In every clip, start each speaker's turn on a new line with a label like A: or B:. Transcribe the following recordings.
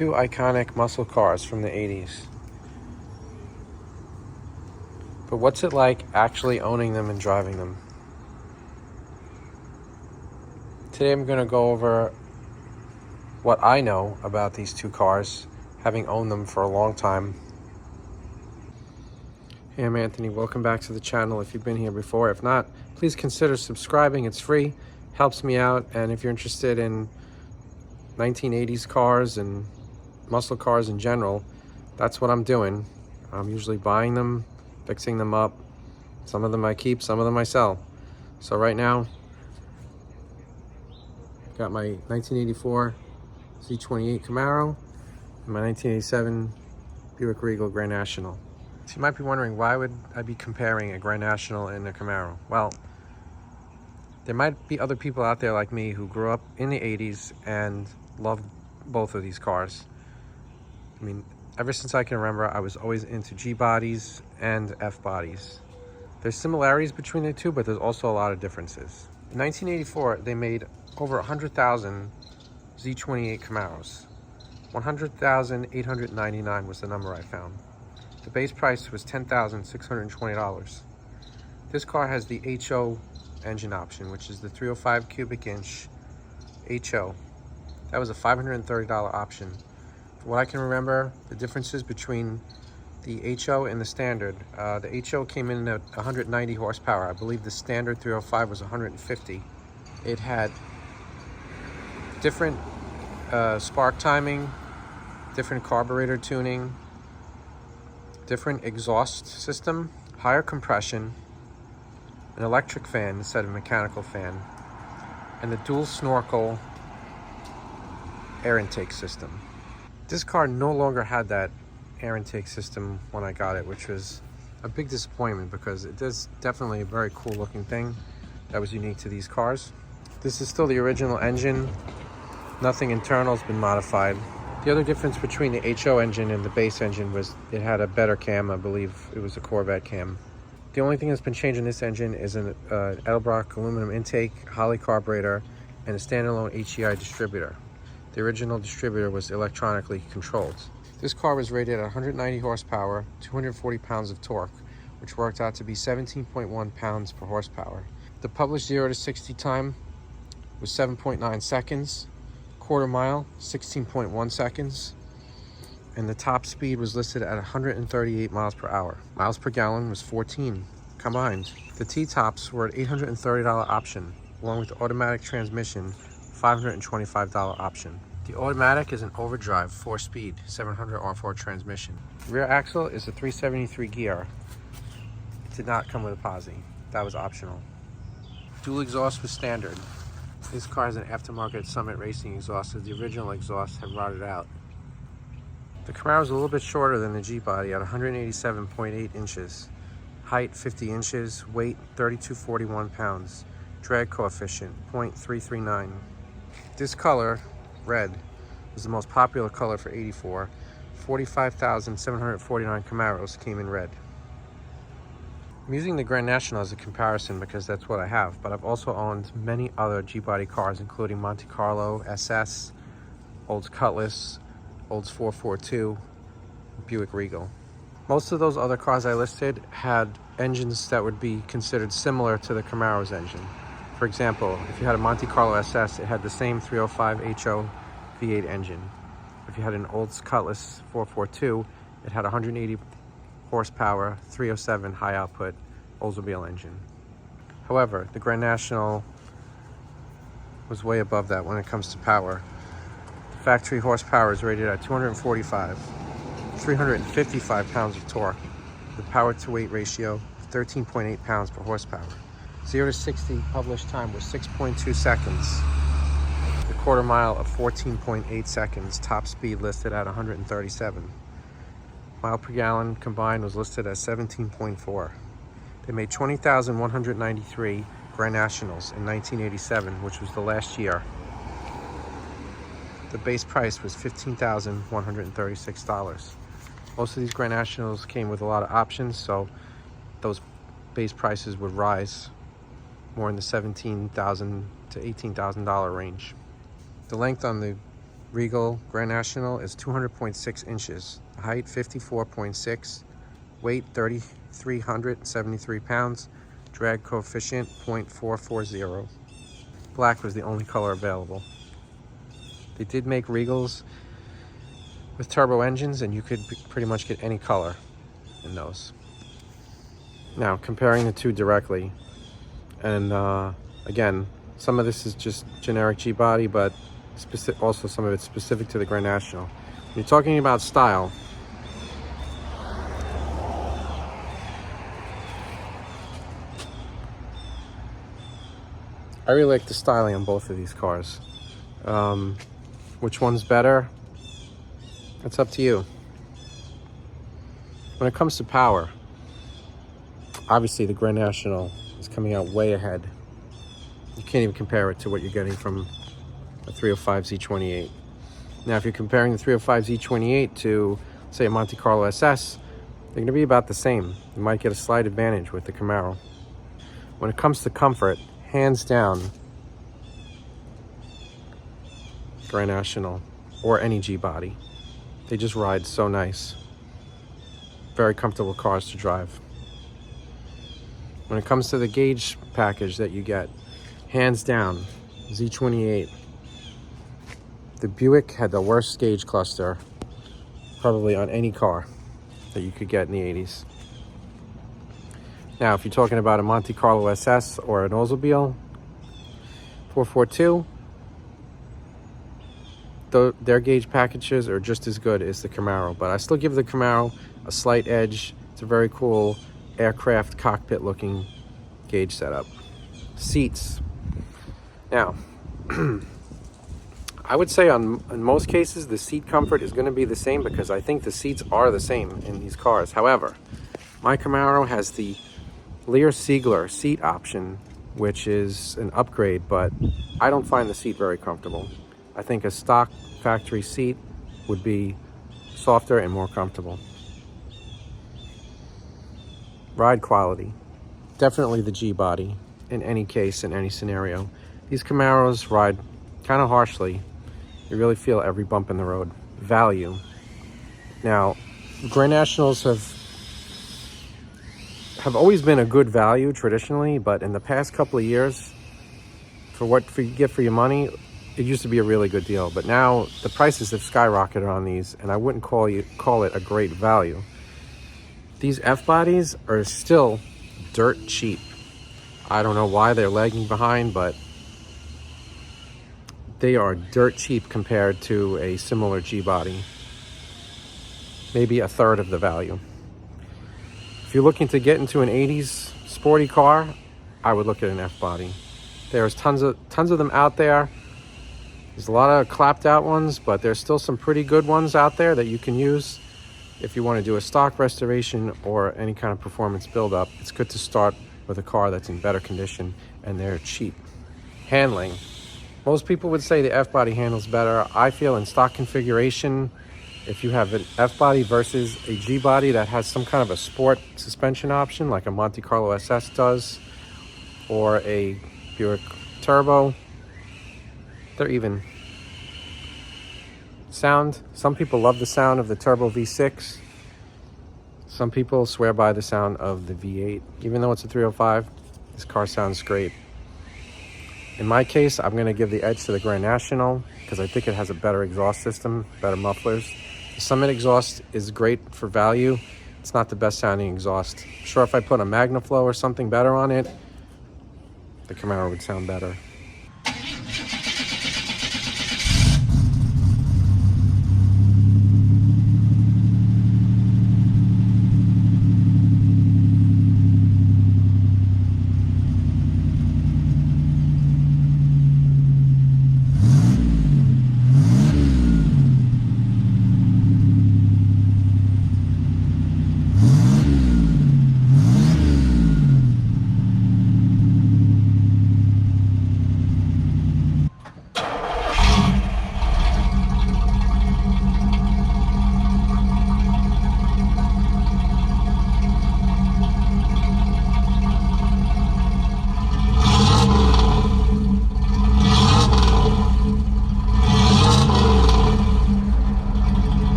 A: Two iconic muscle cars from the 80s. But what's it like actually owning them and driving them? Today I'm going to go over what I know about these two cars, having owned them for a long time. Hey, I'm Anthony. Welcome back to the channel if you've been here before. If not, please consider subscribing. It's free, helps me out. And if you're interested in 1980s cars and muscle cars in general, that's what I'm doing. I'm usually buying them, fixing them up. Some of them I keep, some of them I sell. So right now, I've got my 1984 Z28 Camaro and my 1987 Buick Grand National. So you might be wondering, why would I be comparing a Grand National and a Camaro? Well, there might be other people out there like me who grew up in the 80s and loved both of these cars. I mean, ever since I can remember, I was always into G bodies and F bodies. There's similarities between the two, but there's also a lot of differences. In 1984, they made over 100,000 Z28 Camaros. 100,899 was the number I found. The base price was $10,620. This car has the HO engine option, which is the 305 cubic inch HO. That was a $530 option. From what I can remember, the differences between the HO and the standard, the HO came in at 190 horsepower. I believe the standard 305 was 150. It had different spark timing, different carburetor tuning, different exhaust system, higher compression, an electric fan instead of a mechanical fan, and the dual snorkel air intake system. This car no longer had that air intake system when I got it, which was a big disappointment because it is definitely a very cool looking thing that was unique to these cars. This is still the original engine. Nothing internal has been modified. The other difference between the HO engine and the base engine was it had a better cam. I believe it was a Corvette cam. The only thing that's been changed in this engine is an Edelbrock aluminum intake, Holley carburetor, and a standalone HEI distributor. The original distributor was electronically controlled. This car was rated at 190 horsepower, 240 pounds of torque, which worked out to be 17.1 pounds per horsepower. The published 0 to 60 time was 7.9 seconds, quarter mile, 16.1 seconds, and the top speed was listed at 138 miles per hour. Miles per gallon was 14 combined. The T-tops were at $830 option, along with the automatic transmission, $525 option. The automatic is an overdrive 4-speed 700 R4 transmission. The rear axle is a 373 gear. It did not come with a posi. That was optional. Dual exhaust was standard. This car has an aftermarket Summit Racing exhaust, as the original exhaust had rotted out. The Camaro is a little bit shorter than the G body at 187.8 inches. Height 50 inches, weight 3241 pounds. Drag coefficient 0.339. This color, red, was the most popular color for '84. 45,749 Camaros came in red. I'm using the Grand National as a comparison because that's what I have, but I've also owned many other G-body cars, including Monte Carlo, SS, Olds Cutlass, Olds 442, Buick Regal. Most of those other cars I listed had engines that would be considered similar to the Camaro's engine. For example, if you had a Monte Carlo SS, it had the same 305 HO V8 engine. If you had an Olds Cutlass 442, it had 180 horsepower, 307 high output Oldsmobile engine. However, the Grand National was way above that when it comes to power. The factory horsepower is rated at 245, 355 pounds of torque, with power to weight ratio of 13.8 pounds per horsepower. 0 to 60 published time was 6.2 seconds. The quarter mile of 14.8 seconds, top speed listed at 137. Mile per gallon combined was listed at 17.4. They made 20,193 Grand Nationals in 1987, which was the last year. The base price was $15,136. Most of these Grand Nationals came with a lot of options, so those base prices would rise more in the $17,000 to $18,000 range. The length on the Regal Grand National is 200.6 inches, height 54.6, weight 3,373 pounds, drag coefficient 0.440. Black was the only color available. They did make Regals with turbo engines, and you could pretty much get any color in those. Now, comparing the two directly, and again, some of this is just generic G-body, but also some of it's specific to the Grand National. When you're talking about style, I really like the styling on both of these cars. Which one's better? It's up to you. When it comes to power, obviously the Grand National is coming out way ahead. You can't even compare it to what you're getting from a 305 Z28. Now, if you're comparing the 305 Z28 to, say, a Monte Carlo SS, they're going to be about the same. You might get a slight advantage with the Camaro. When it comes to comfort, hands down, Grand National or any G-body. They just ride so nice. Very comfortable cars to drive. When it comes to the gauge package that you get, hands down, Z28. The Buick had the worst gauge cluster probably on any car that you could get in the 80s. Now, if you're talking about a Monte Carlo SS or an Oldsmobile 442, their gauge packages are just as good as the Camaro, but I still give the Camaro a slight edge. It's a very cool aircraft cockpit looking gauge setup. Seats. Now, I would say in most cases the seat comfort is going to be the same because I think the seats are the same in these cars. However, my Camaro has the Lear Siegler seat option, which is an upgrade, but I don't find the seat very comfortable. I think a stock factory seat would be softer and more comfortable. Ride quality. Definitely the G-body in any case, in any scenario. These Camaros ride kind of harshly. You really feel every bump in the road. Value. Now, Grand Nationals have always been a good value traditionally, but in the past couple of years, for what you get for your money, it used to be a really good deal. But now the prices have skyrocketed on these, and I wouldn't call it a great value. These F-bodies are still dirt cheap. I don't know why they're lagging behind, but they are dirt cheap compared to a similar G-body. Maybe a third of the value. If you're looking to get into an 80s sporty car, I would look at an F-body. There's tons of them out there. There's a lot of clapped out ones, but there's still some pretty good ones out there that you can use if you want to do a stock restoration or any kind of performance build-up. It's good to start with a car that's in better condition, and they're cheap. Handling. Most people would say the F-body handles better. I feel in stock configuration, if you have an F-body versus a G-body that has some kind of a sport suspension option, like a Monte Carlo SS does, or a Buick Turbo, they're even. Sound. Some people love the sound of the Turbo V6. Some people swear by the sound of the V8. Even though it's a 305, this car sounds great. In my case, I'm going to give the edge to the Grand National because I think it has a better exhaust system, better mufflers. The Summit exhaust is great for value. It's not the best sounding exhaust. I'm sure if I put a MagnaFlow or something better on it, the Camaro would sound better.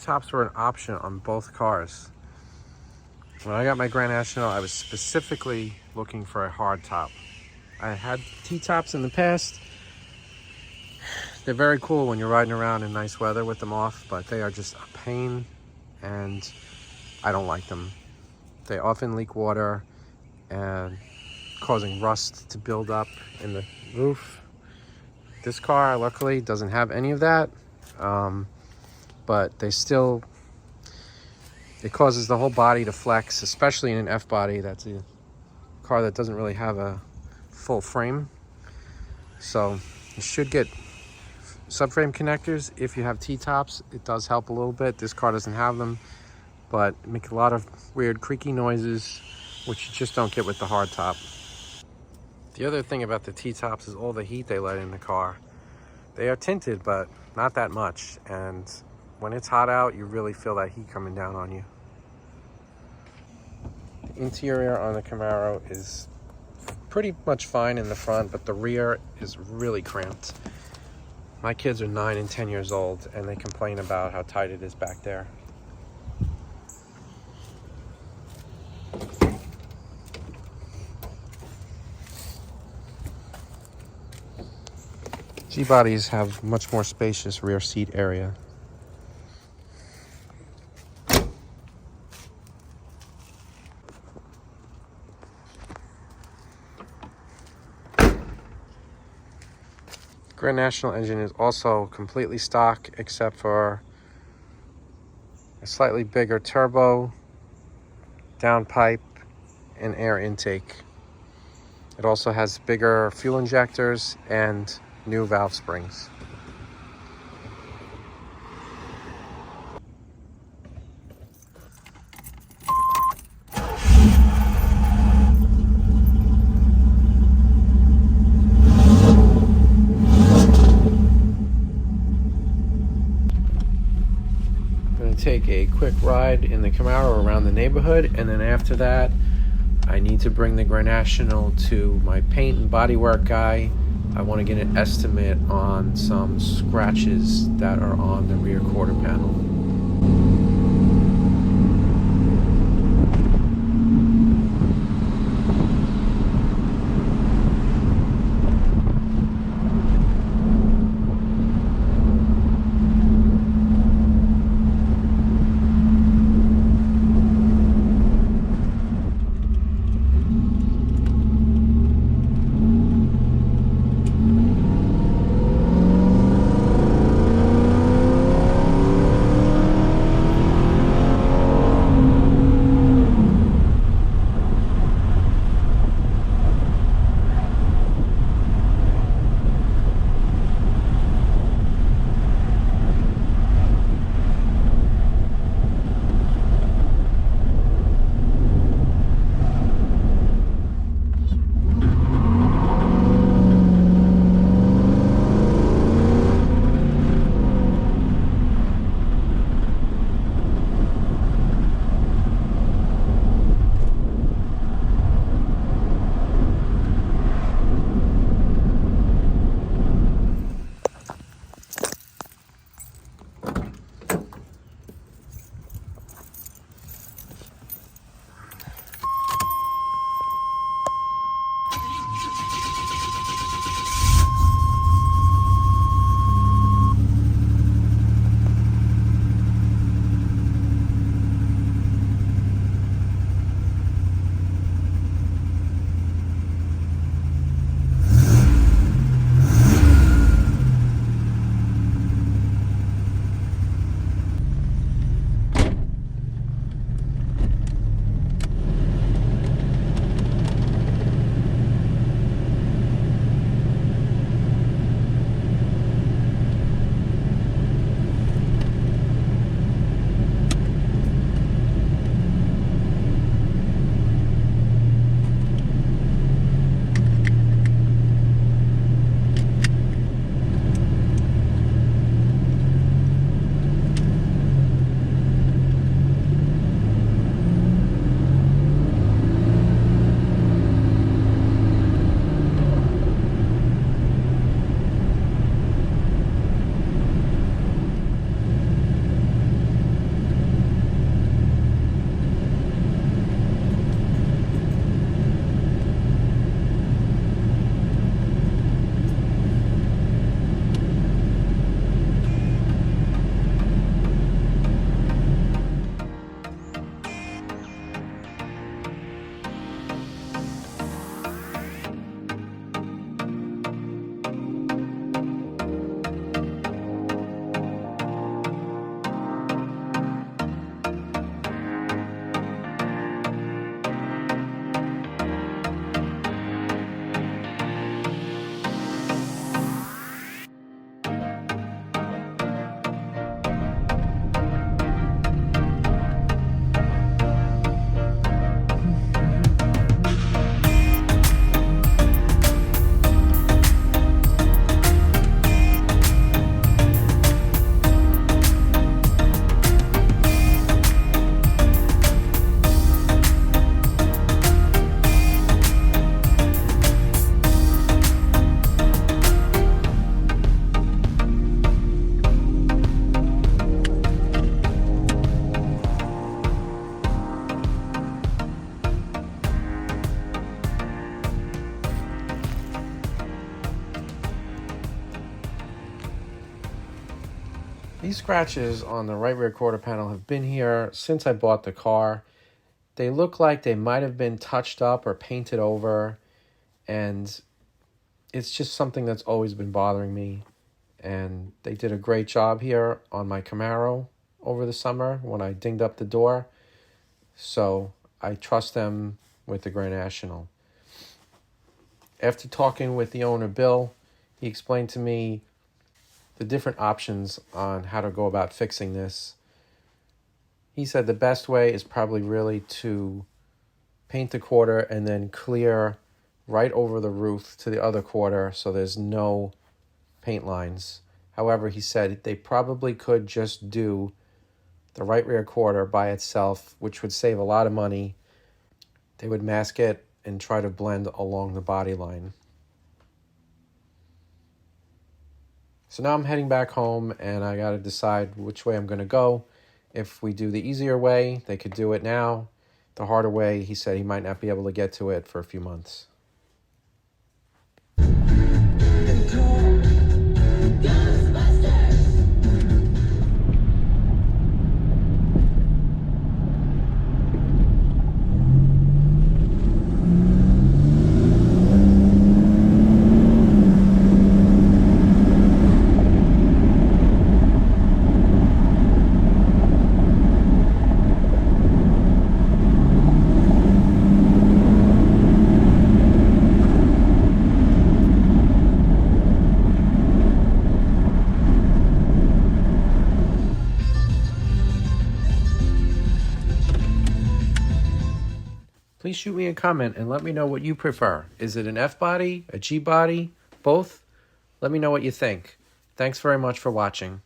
A: T-tops were an option on both cars. When I got my Grand National, I was specifically looking for a hard top. I had T-tops in the past. They're very cool when you're riding around in nice weather with them off, but they are just a pain, and I don't like them. They often leak water and causing rust to build up in the roof. This car, luckily, doesn't have any of that, but it causes the whole body to flex, especially in an F-body. That's a car that doesn't really have a full frame. So you should get subframe connectors if you have T-tops. It does help a little bit. This car doesn't have them, but make a lot of weird creaky noises, which you just don't get with the hard top. The other thing about the T-tops is all the heat they let in the car. They are tinted, but not that much, and when it's hot out, you really feel that heat coming down on you. The interior on the Camaro is pretty much fine in the front, but the rear is really cramped. My kids are 9 and 10 years old, and they complain about how tight it is back there. G-bodies have much more spacious rear seat area. Grand National engine is also completely stock except for a slightly bigger turbo, downpipe, and air intake. It also has bigger fuel injectors and new valve springs. Take a quick ride in the Camaro around the neighborhood, and then after that I need to bring the Grand National to my paint and bodywork guy. I want to get an estimate on some scratches that are on the rear quarter panel. These scratches on the right rear quarter panel have been here since I bought the car. They look like they might have been touched up or painted over, and it's just something that's always been bothering me. And they did a great job here on my Camaro over the summer when I dinged up the door. So I trust them with the Grand National. After talking with the owner, Bill, he explained to me the different options on how to go about fixing this. He said the best way is probably really to paint the quarter and then clear right over the roof to the other quarter so there's no paint lines. However, he said they probably could just do the right rear quarter by itself, which would save a lot of money. They would mask it and try to blend along the body line. So now I'm heading back home, and I got to decide which way I'm going to go. If we do the easier way, they could do it now. The harder way, he said he might not be able to get to it for a few months. Please shoot me a comment and let me know what you prefer. Is it an F-body, a G-body, both? Let me know what you think. Thanks very much for watching.